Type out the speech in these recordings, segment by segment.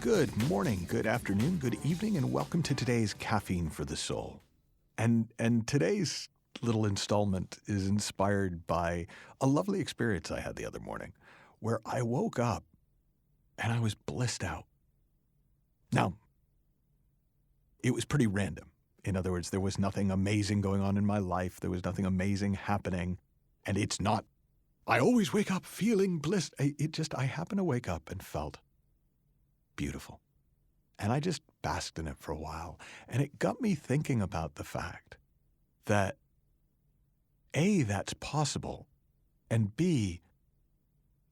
Good morning, good afternoon, good evening, and welcome to today's Caffeine for the Soul. And today's little installment is inspired by a lovely experience I had the other morning where I woke up and I was blissed out. Now, it was pretty random. In other words, there was nothing amazing going on in my life. There was nothing amazing happening. And it's not, I always wake up feeling blissed. I happened to wake up and felt beautiful. And I just basked in it for a while. And it got me thinking about the fact that A, that's possible, and B,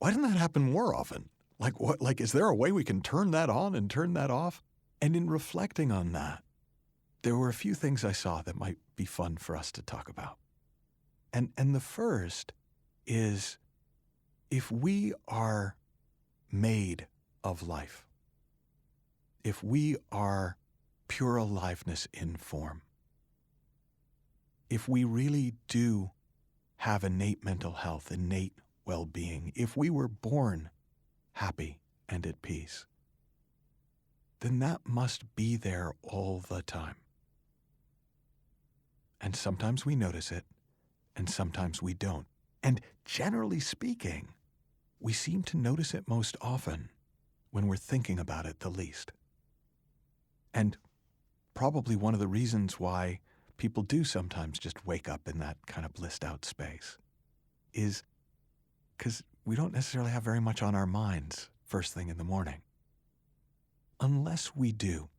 why doesn't that happen more often? Is there a way we can turn that on and turn that off? And in reflecting on that, there were a few things I saw that might be fun for us to talk about. And the first is, if we are made of life, if we are pure aliveness in form, if we really do have innate mental health, innate well-being, if we were born happy and at peace, then that must be there all the time. And sometimes we notice it, and sometimes we don't. And generally speaking, we seem to notice it most often when we're thinking about it the least. And probably one of the reasons why people do sometimes just wake up in that kind of blissed out space is because we don't necessarily have very much on our minds first thing in the morning. Unless we do.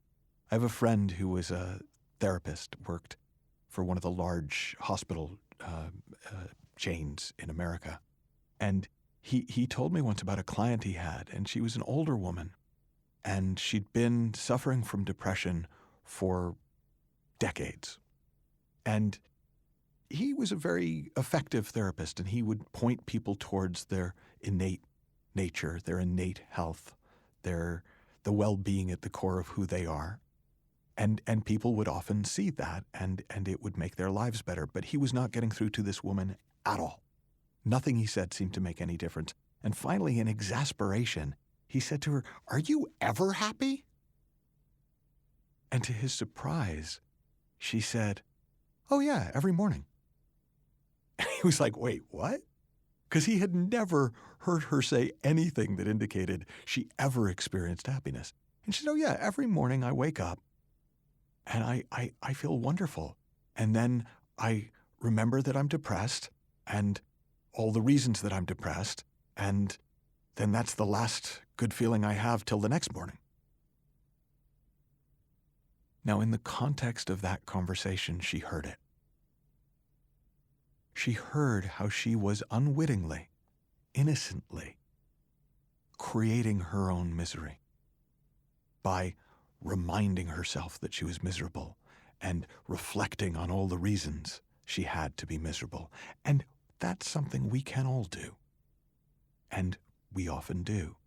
I have a friend who was a therapist, worked for one of the large hospital chains in America. And he told me once about a client he had, and she was an older woman. And she'd been suffering from depression for decades. And he was a very effective therapist, and he would point people towards their innate nature, their innate health, the well-being at the core of who they are. And people would often see that, and it would make their lives better. But he was not getting through to this woman at all. Nothing he said seemed to make any difference. And finally, in exasperation, he said to her, "Are you ever happy?" And to his surprise, she said, "Oh yeah, every morning." And he was like, "Wait, what?" Because he had never heard her say anything that indicated she ever experienced happiness. And she said, "Oh yeah, every morning I wake up and I feel wonderful. And then I remember that I'm depressed and all the reasons that I'm depressed, and then that's the last good feeling I have till the next morning." Now, in the context of that conversation, she heard it. She heard how she was unwittingly, innocently, creating her own misery by reminding herself that she was miserable and reflecting on all the reasons she had to be miserable. And that's something we can all do. And we often do.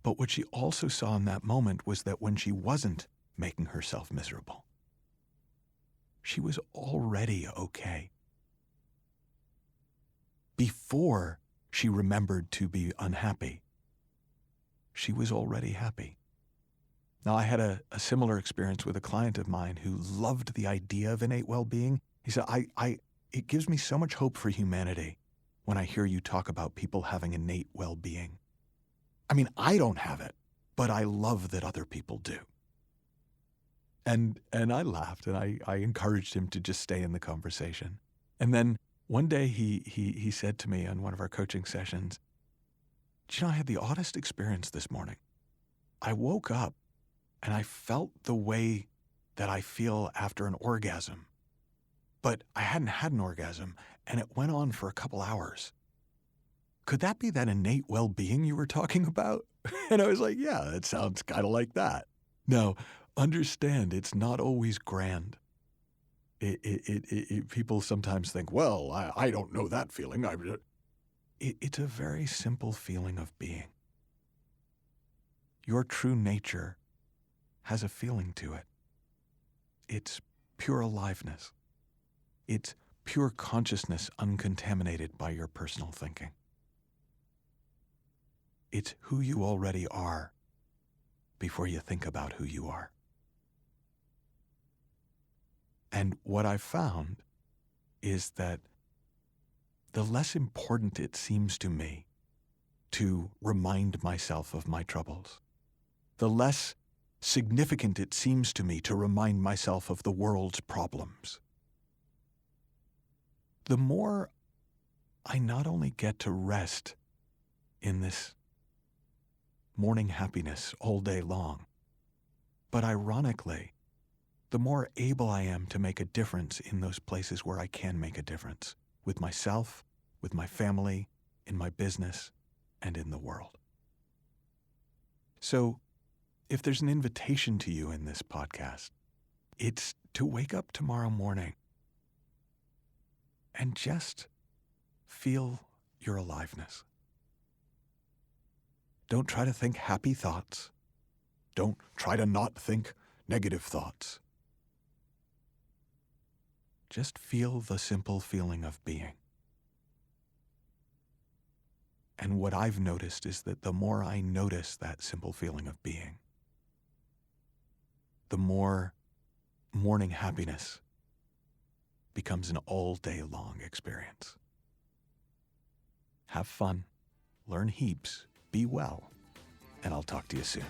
But what she also saw in that moment was that when she wasn't making herself miserable, she was already okay. Before she remembered to be unhappy, she was already happy. Now, I had a similar experience with a client of mine who loved the idea of innate well-being. He said, it gives me so much hope for humanity when I hear you talk about people having innate well-being. I mean, I don't have it, but I love that other people do. And I laughed, and I encouraged him to just stay in the conversation. And then one day he said to me on one of our coaching sessions, "Do you know, I had the oddest experience this morning. I woke up and I felt the way that I feel after an orgasm. But I hadn't had an orgasm, and it went on for a couple hours. Could that be that innate well-being you were talking about?" And I was like, yeah, it sounds kind of like that. Now, understand, it's not always grand. People sometimes think, well, I don't know that feeling. It's a very simple feeling of being. Your true nature has a feeling to it. It's pure aliveness. It's pure consciousness uncontaminated by your personal thinking. It's who you already are before you think about who you are. And what I've found is that the less important it seems to me to remind myself of my troubles, the less significant it seems to me to remind myself of the world's problems, the more I not only get to rest in this morning happiness all day long, but ironically, the more able I am to make a difference in those places where I can make a difference, with myself, with my family, in my business, and in the world. So, if there's an invitation to you in this podcast, it's to wake up tomorrow morning and just feel your aliveness. Don't try to think happy thoughts. Don't try to not think negative thoughts. Just feel the simple feeling of being. And what I've noticed is that the more I notice that simple feeling of being, the more morning happiness becomes an all-day long experience. Have fun, learn heaps, be well, and I'll talk to you soon.